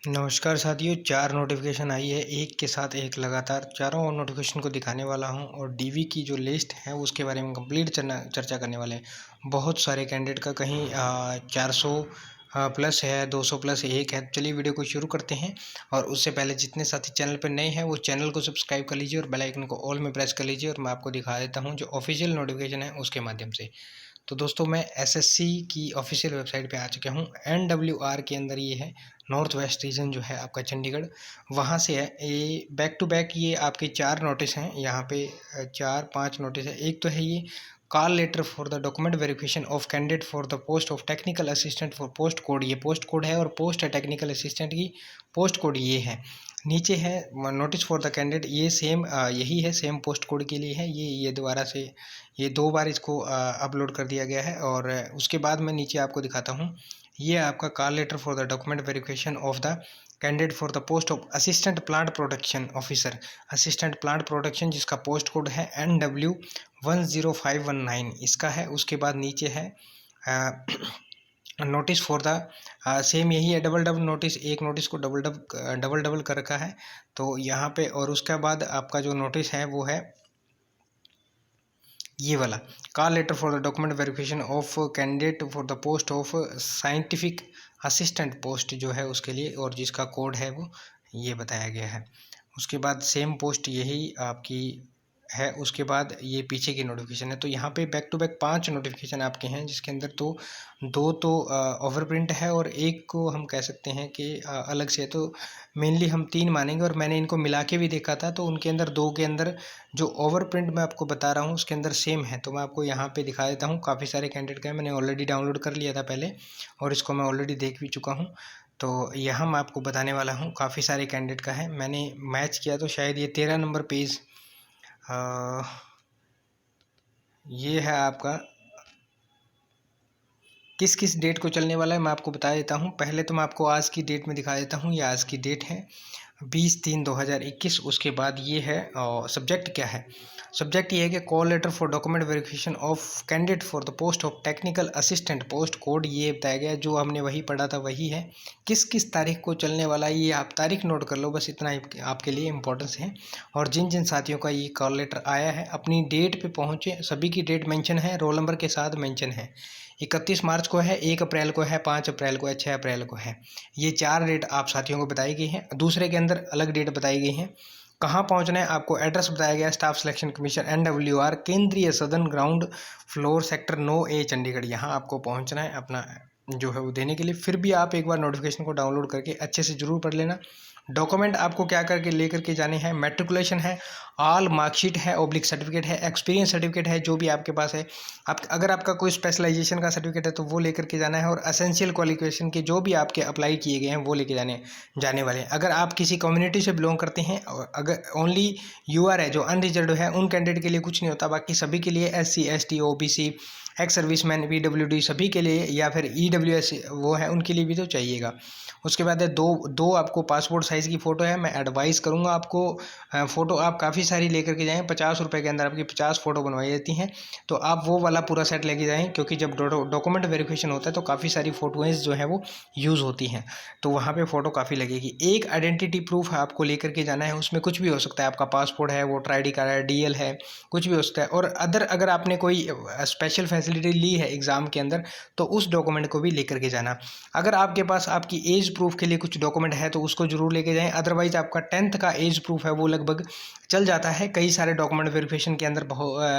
नमस्कार साथियों, 4 नोटिफ़िकेशन आई है एक के साथ एक लगातार। चारों नोटिफ़िकेशन को दिखाने वाला हूं और डीवी की जो लिस्ट है उसके बारे में कंप्लीट चर्चा करने वाले हैं। बहुत सारे कैंडिडेट का कहीं 400 प्लस है, 200 प्लस एक है। चलिए वीडियो को शुरू करते हैं। और उससे पहले जितने साथी चैनल पर नए हैं वो चैनल को सब्सक्राइब कर लीजिए और बेल आइकन को ऑल में प्रेस कर लीजिए। और मैं आपको दिखा देता हूँ जो ऑफिशियल नोटिफिकेशन है उसके माध्यम से। तो दोस्तों, मैं एसएससी की ऑफिशियल वेबसाइट पे आ चुका हूँ। एनडब्ल्यूआर के अंदर ये है, नॉर्थ वेस्ट रीजन जो है आपका चंडीगढ़, वहाँ से है। ये बैक टू बैक ये आपके 4 नोटिस हैं यहाँ पे। 4-5 नोटिस है। एक तो है ये call letter for the document verification of candidate for the post of technical assistant for post code, ये पोस्ट कोड है। और पोस्ट है टेक्निकल असिस्टेंट की, पोस्ट कोड ये है। नीचे है नोटिस फॉर द कैंडिडेट, ये सेम यही है, सेम पोस्ट कोड के लिए है। ये दोबारा से ये 2 बार इसको अपलोड कर दिया गया है। और उसके बाद मैं नीचे आपको दिखाता हूँ। ये आपका call letter for the document verification of the candidate for the post of assistant plant protection officer, assistant plant protection, जिसका पोस्ट कोड है NW10519 इसका है। उसके बाद नीचे है नोटिस फॉर द सेम यही है, डबल डबल नोटिस, एक नोटिस को डबल डबल कर रखा है तो यहाँ पे। और उसके बाद आपका जो नोटिस है वो है ये वाला, call letter for the document verification of candidate for the post of scientific assistant post जो है उसके लिए, और जिसका कोड है वो ये बताया गया है। उसके बाद सेम पोस्ट यही आपकी है। उसके बाद ये पीछे की नोटिफिकेशन है। तो यहाँ पे बैक टू बैक 5 नोटिफिकेशन आपके हैं, जिसके अंदर तो 2 तो ओवर प्रिंट है और एक को हम कह सकते हैं कि अलग से। तो मेनली हम 3 मानेंगे। और मैंने इनको मिला के भी देखा था तो उनके अंदर 2 के अंदर जो ओवर प्रिंट मैं आपको बता रहा हूँ उसके अंदर सेम है। तो मैं आपको यहाँ पे दिखा देता हूँ। काफ़ी सारे कैंडिडेट का है, मैंने ऑलरेडी डाउनलोड कर लिया था पहले और इसको मैं ऑलरेडी देख भी चुका हूँ। तो यहाँ मैं आपको बताने वाला हूँ, काफ़ी सारे कैंडिडेट का है। मैंने मैच किया तो शायद ये 13 नंबर पेज ये है आपका। किस किस डेट को चलने वाला है मैं आपको बता देता हूँ। पहले तो मैं आपको आज की डेट में दिखा देता हूँ। ये आज की डेट है 20/3/2021। उसके बाद ये है सब्जेक्ट क्या है। सब्जेक्ट ये है कि call letter for document verification of candidate for the post of technical assistant, post code ये बताया गया है। जो हमने वही पढ़ा था वही है। किस किस तारीख को चलने वाला है ये आप तारीख नोट कर लो, बस इतना ही आपके लिए इम्पोर्टेंस है। और जिन जिन साथियों का ये कॉल लेटर आया है अपनी डेट पे पहुँचे, सभी की डेट मेंशन है, रोल नंबर के साथ मेंशन है। 31 मार्च को है, 1 अप्रैल को है, 5 अप्रैल को है, 6 अप्रैल को है। ये 4 डेट आप साथियों को बताई गई हैं। दूसरे के अंदर अलग डेट बताई गई हैं। कहाँ पहुँचना है आपको, एड्रेस बताया गया है, स्टाफ सिलेक्शन कमीशन NWR, केंद्रीय सदन, ground floor, sector 9A, Chandigarh. यहाँ आपको पहुँचना है अपना जो है वो देने के लिए। फिर भी आप एक बार नोटिफिकेशन को डाउनलोड करके अच्छे से ज़रूर पढ़ लेना। डॉक्यूमेंट आपको क्या करके लेकर के जाने हैं, मैट्रिकुलेशन है, ऑल मार्कशीट है, ऑब्लिक सर्टिफिकेट है, एक्सपीरियंस सर्टिफिकेट है जो भी आपके पास है। आप अगर आपका कोई स्पेशलाइजेशन का सर्टिफिकेट है तो वो लेकर के जाना है। और असेंशियल क्वालिफिकेशन के जो भी आपके अप्लाई किए गए हैं वो लेके जाने वाले हैं। अगर आप किसी कम्युनिटी से बिलोंग करते हैं, अगर ओनली यूआर है जो अनरिजर्व है, उन कैंडिडेट के लिए कुछ नहीं होता। बाकी सभी के लिए SC ST OBC, ex serviceman, PWD सभी के लिए, या फिर EWS वो है उनके लिए भी तो चाहिएगा। उसके बाद है दो आपको पासपोर्ट साइज़ की फ़ोटो है। मैं एडवाइस करूँगा आपको फ़ोटो आप काफ़ी सारी लेकर के जाएँ। 50 रुपये के अंदर आपकी 50 फ़ोटो बनवाई जाती हैं। तो आप वो वाला पूरा सेट लेके जाएँ, क्योंकि जब डॉक्यूमेंट वेरिफिकेशन होता है तो काफ़ी सारी फ़ोटोज़ जो है वो यूज़ होती हैं। तो वहाँ पे फ़ोटो काफ़ी लगेगी। एक आइडेंटिटी प्रूफ आपको लेकर के जाना है, उसमें कुछ भी हो सकता है। आपका पासपोर्ट है, वोटर ID कार्ड है, DL है, कुछ भी हो सकता है। और अगर आपने कोई स्पेशल फैसिलिटी ली है एग्ज़ाम के अंदर तो उस डॉक्यूमेंट को भी लेकर के जाना। अगर आपके पास आपकी एज प्रूफ के लिए कुछ डॉक्यूमेंट है तो उसको जरूर लेके जाएं। अदरवाइज आपका 10th का एज प्रूफ है वो लगभग चल जाता है, कई सारे डॉक्यूमेंट वेरिफिकेशन के अंदर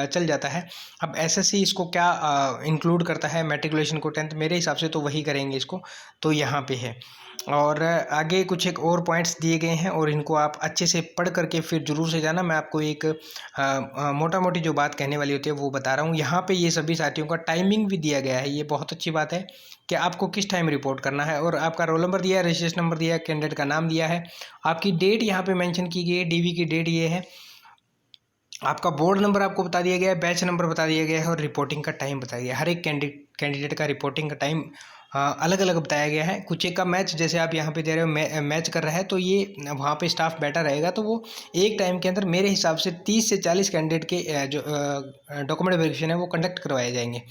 चल जाता है। अब SSC इसको क्या इंक्लूड करता है, मैट्रिकुलेशन को 10th, मेरे हिसाब से तो वही करेंगे इसको। तो यहाँ पे है। और आगे कुछ एक और पॉइंट्स दिए गए हैं और इनको आप अच्छे से पढ़ करके फिर जरूर से जाना। मैं आपको एक मोटा मोटी जो बात कहने वाली होती है वो बता रहा हूँ। यहाँ पे ये सभी साथियों का टाइमिंग भी दिया गया है, ये बहुत अच्छी बात है कि आपको किस टाइम रिपोर्ट करना है। और आपका रोल नंबर दिया है, रजिस्ट्रेशन नंबर दिया है, कैंडिडेट का नाम दिया है, आपकी डेट यहाँ पे मेंशन की गई है, DV की डेट ये है, आपका बोर्ड नंबर आपको बता दिया गया है, बैच नंबर बता दिया गया है और रिपोर्टिंग का टाइम बताया गया है। हर एक कैंडिडेट का रिपोर्टिंग का टाइम अलग अलग बताया गया है। कुछ एक का मैच जैसे आप यहाँ पे दे रहे हो मैच कर रहा है तो ये वहाँ पे स्टाफ बैठा रहेगा तो वो एक टाइम के अंदर मेरे हिसाब से 30 से 40 कैंडिडेट के जो डॉक्यूमेंट वेरिफिकेशन है वो कंडक्ट करवाए जाएंगे।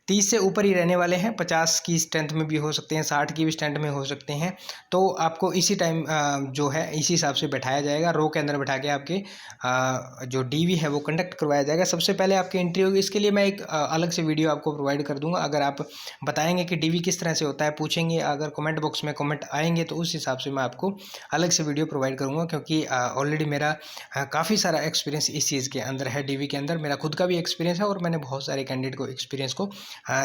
30 से ऊपर ही रहने वाले हैं। 50 की स्ट्रेंथ में भी हो सकते हैं, 60 की भी स्ट्रेंथ में हो सकते हैं। तो आपको इसी टाइम जो है इसी हिसाब से बैठाया जाएगा। रो के अंदर बैठा के आपके जो डीवी है वो कंडक्ट करवाया जाएगा। सबसे पहले आपकी एंट्री होगी। इसके लिए मैं एक अलग से वीडियो आपको प्रोवाइड कर दूंगा। अगर आप बताएंगे कि डीवी किस तरह से होता है, पूछेंगे, अगर कमेंट बॉक्स में कमेंट आएंगे तो उस हिसाब से मैं आपको अलग से वीडियो प्रोवाइड करूँगा, क्योंकि ऑलरेडी मेरा काफ़ी सारा एक्सपीरियंस इस चीज़ के अंदर है। डीवी के अंदर मेरा खुद का भी एक्सपीरियंस है और मैंने बहुत सारे कैंडिडेट को एक्सपीरियंस को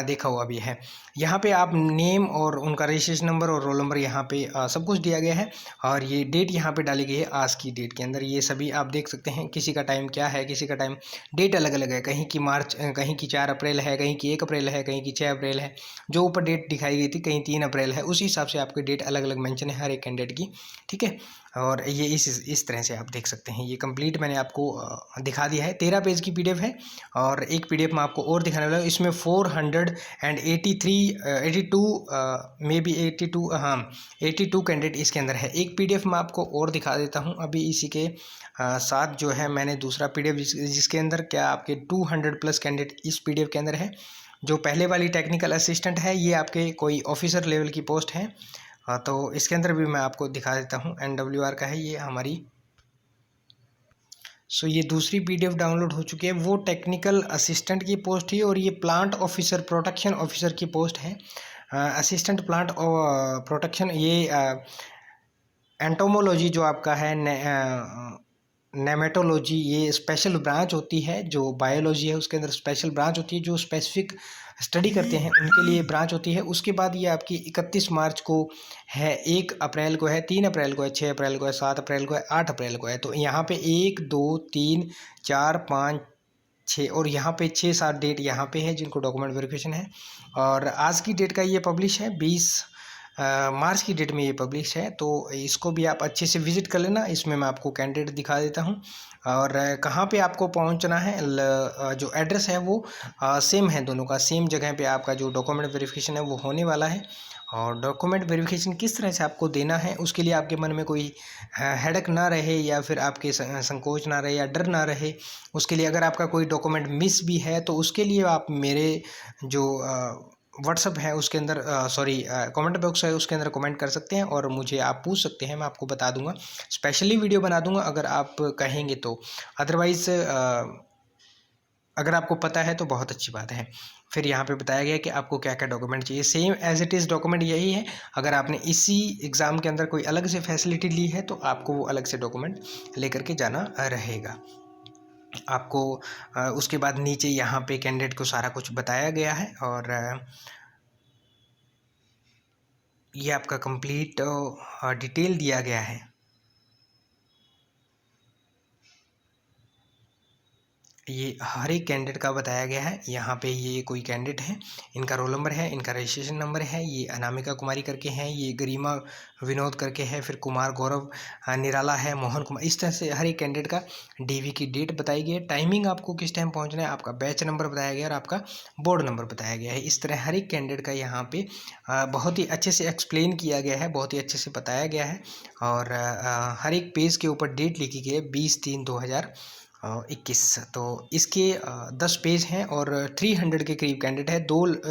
देखा हुआ भी है। यहाँ पे आप नेम और उनका रजिस्ट्रेशन नंबर और रोल नंबर यहाँ पे सब कुछ दिया गया है, और ये डेट यहाँ पे डाली गई है आज की डेट के अंदर। ये सभी आप देख सकते हैं। किसी का टाइम क्या है, किसी का टाइम डेट अलग अलग है। कहीं की मार्च, कहीं की 4 अप्रैल है, कहीं की 1 अप्रैल है, कहीं की 6 अप्रैल है। जो ऊपर डेट दिखाई गई थी कहीं 3 अप्रैल है। उसी हिसाब से आपकी डेट अलग अलग मेंशन है हर एक कैंडिडेट की, ठीक है। और ये इस तरह से आप देख सकते हैं। ये कंप्लीट मैंने आपको दिखा दिया है। 13 पेज की पीडीएफ है, और एक पीडीएफ मैं आपको और दिखाने वाला हूँ। इसमें 82 कैंडिडेट इसके अंदर है। एक पीडीएफ मैं आपको और दिखा देता हूँ अभी इसी के साथ। जो है मैंने दूसरा पीडीएफ जिसके अंदर क्या आपके 200 प्लस कैंडिडेट इस पीडीएफ के अंदर है। जो पहले वाली टेक्निकल असिस्टेंट है ये आपके कोई ऑफिसर लेवल की पोस्ट है। तो इसके अंदर भी मैं आपको दिखा देता हूँ। NWR का है ये हमारी। सो ये दूसरी पीडीएफ डाउनलोड हो चुकी है। वो टेक्निकल असिस्टेंट की पोस्ट थी, और ये प्लांट ऑफिसर, प्रोटेक्शन ऑफिसर की पोस्ट है। असिस्टेंट प्लांट प्रोटेक्शन, ये एंटोमोलॉजी जो आपका है, नेमेटोलॉजी, ये स्पेशल ब्रांच होती है। जो बायोलॉजी है उसके अंदर स्पेशल ब्रांच होती है। जो स्पेसिफिक स्टडी करते हैं उनके लिए ब्रांच होती है। उसके बाद ये आपकी 31 मार्च को है, 1 अप्रैल को है, 3 अप्रैल को है, 6 अप्रैल को है, 7 अप्रैल को है, 8 अप्रैल को है। तो यहाँ पे 1 2 3 4 5 6 और यहाँ पे 6-7 डेट यहाँ पे है जिनको डॉक्यूमेंट वेरिफिकेशन है। और आज की डेट का ये पब्लिश है, 20 मार्च की डेट में ये पब्लिश है। तो इसको भी आप अच्छे से विजिट कर लेना। इसमें मैं आपको कैंडिडेट दिखा देता हूँ, और कहाँ पे आपको पहुँचना है। जो एड्रेस है वो सेम है, दोनों का सेम जगह पे आपका जो डॉक्यूमेंट वेरिफिकेशन है वो होने वाला है। और डॉक्यूमेंट वेरिफिकेशन किस तरह से आपको देना है, उसके लिए आपके मन में कोई हेडक ना रहे, या फिर आपके संकोच ना रहे, या डर ना रहे। उसके लिए अगर आपका कोई डॉक्यूमेंट मिस भी है तो उसके लिए आप मेरे जो व्हाट्सअप है उसके अंदर, कमेंट बॉक्स है उसके अंदर कमेंट कर सकते हैं, और मुझे आप पूछ सकते हैं, मैं आपको बता दूंगा। स्पेशली वीडियो बना दूंगा अगर आप कहेंगे तो। अदरवाइज़ अगर आपको पता है तो बहुत अच्छी बात है। फिर यहाँ पे बताया गया कि आपको क्या क्या डॉक्यूमेंट चाहिए। Same as it is document यही है। अगर आपने इसी एग्ज़ाम के अंदर कोई अलग से फैसिलिटी ली है तो आपको वो अलग से डॉक्यूमेंट लेकर के जाना रहेगा। आपको उसके बाद नीचे यहाँ पे कैंडिडेट को सारा कुछ बताया गया है, और ये आपका कंप्लीट डिटेल दिया गया है। ये हर एक कैंडिडेट का बताया गया है। यहाँ पे ये कोई कैंडिडेट है, इनका रोल नंबर है, इनका रजिस्ट्रेशन नंबर है। ये अनामिका कुमारी करके हैं, ये गरिमा विनोद करके है, फिर कुमार गौरव निराला है, मोहन कुमार। इस तरह से हर एक कैंडिडेट का डीवी की डेट बताई गई है, टाइमिंग आपको किस टाइम पहुँचना है, आपका बैच नंबर बताया गया है, और आपका बोर्ड नंबर बताया गया है। इस तरह हर एक कैंडिडेट का यहाँ पे बहुत ही अच्छे से एक्सप्लेन किया गया है, बहुत ही अच्छे से बताया गया है। और हर एक पेज के ऊपर डेट लिखी गई है 20/3/2021। तो इसके 10 पेज हैं, और 300 के करीब कैंडिडेट है।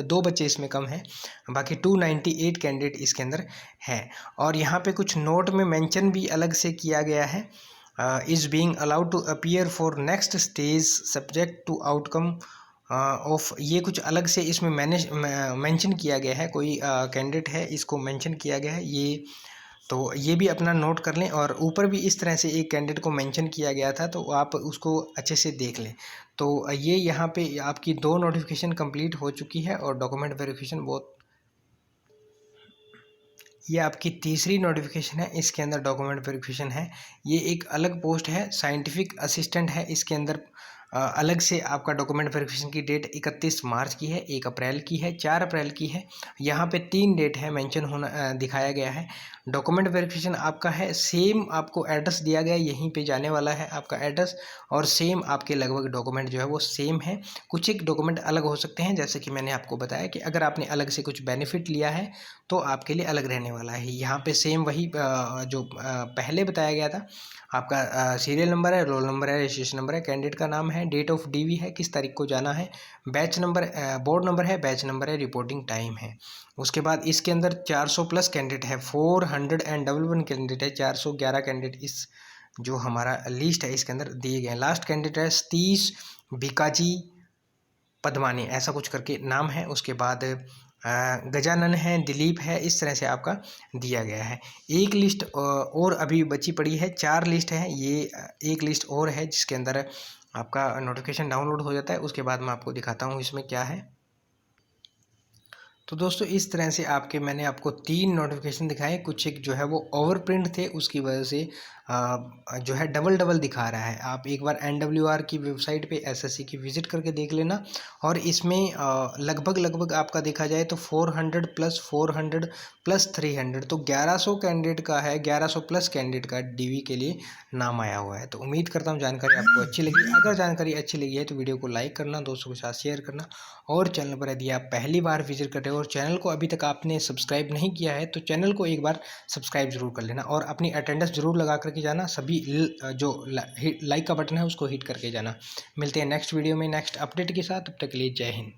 दो बच्चे इसमें कम हैं, बाकी 298 कैंडिडेट इसके अंदर हैं। और यहाँ पे कुछ नोट में मेंशन भी अलग से किया गया है, is being allowed to appear for next stage subject to outcome of. ये कुछ अलग से इसमें मेंशन किया गया है। कोई कैंडिडेट है, इसको मेंशन किया गया है ये, तो ये भी अपना नोट कर लें। और ऊपर भी इस तरह से एक कैंडिडेट को मेंशन किया गया था, तो आप उसको अच्छे से देख लें। तो ये यहाँ पे आपकी 2 नोटिफिकेशन कंप्लीट हो चुकी है, और डॉक्यूमेंट वेरिफिकेशन बहुत, ये आपकी तीसरी नोटिफिकेशन है। इसके अंदर डॉक्यूमेंट वेरिफिकेशन है। ये एक अलग पोस्ट है, साइंटिफिक असिस्टेंट है। इसके अंदर अलग से आपका डॉक्यूमेंट वेरिफिकेशन की डेट 31 मार्च की है, 1 अप्रैल की है, 4 अप्रैल की है। यहाँ पे 3 डेट है मेंशन होना दिखाया गया है। डॉक्यूमेंट वेरिफिकेशन आपका है, सेम आपको एड्रेस दिया गया है, यहीं पे जाने वाला है आपका एड्रेस, और सेम आपके लगभग डॉक्यूमेंट जो है वो सेम है। कुछ एक डॉक्यूमेंट अलग हो सकते हैं, जैसे कि मैंने आपको बताया कि अगर आपने अलग से कुछ बेनिफिट लिया है तो आपके लिए अलग रहने वाला है। यहाँ पे सेम वही जो पहले बताया गया था। आपका सीरियल नंबर है, रोल नंबर है, रजिस्ट्रेशन नंबर है, कैंडिडेट का नाम है, है, डेट ऑफ डीवी है, किस तारीख को जाना है, बैच नंबर, बोर्ड नंबर है, बैच नंबर है, रिपोर्टिंग टाइम है। उसके बाद इसके अंदर 400 प्लस कैंडिडेट है, 411 कैंडिडेट है, 411 कैंडिडेट इस जो हमारा लिस्ट है इसके अंदर दिए गए हैं। लास्ट कैंडिडेट है सतीश भिकाजी पदमानी, ऐसा कुछ करके नाम है। उसके बाद गजानन है, दिलीप है, इस तरह से आपका दिया गया है। एक लिस्ट और अभी बची पड़ी है, 4 लिस्ट है, ये एक लिस्ट और है जिसके अंदर आपका नोटिफिकेशन डाउनलोड हो जाता है। उसके बाद मैं आपको दिखाता हूँ इसमें क्या है। तो दोस्तों इस तरह से मैंने आपको 3 नोटिफिकेशन दिखाए। कुछ एक जो है वो ओवर प्रिंट थे, उसकी वजह से जो है डबल दिखा रहा है। आप एक बार NWR की वेबसाइट पे SSC की विजिट करके देख लेना। और इसमें लगभग आपका देखा जाए तो 400 प्लस 400 प्लस 300, तो 1100 कैंडिडेट का है, 1100 प्लस कैंडिडेट का DV के लिए नाम आया हुआ है। तो उम्मीद करता हूँ जानकारी आपको अच्छी लगी। अगर जानकारी अच्छी लगी है तो वीडियो को लाइक करना, दोस्तों के साथ शेयर करना, और चैनल पर यदि आप पहली बार विजिट कर रहे हो और चैनल को अभी तक आपने सब्सक्राइब नहीं किया है तो चैनल को एक बार सब्सक्राइब जरूर कर लेना, और अपनी अटेंडेंस जरूर लगा करके जाना। सभी जो लाइक का बटन है उसको हिट करके जाना। मिलते हैं नेक्स्ट वीडियो में नेक्स्ट अपडेट के साथ, तब तक के लिए जय हिंद।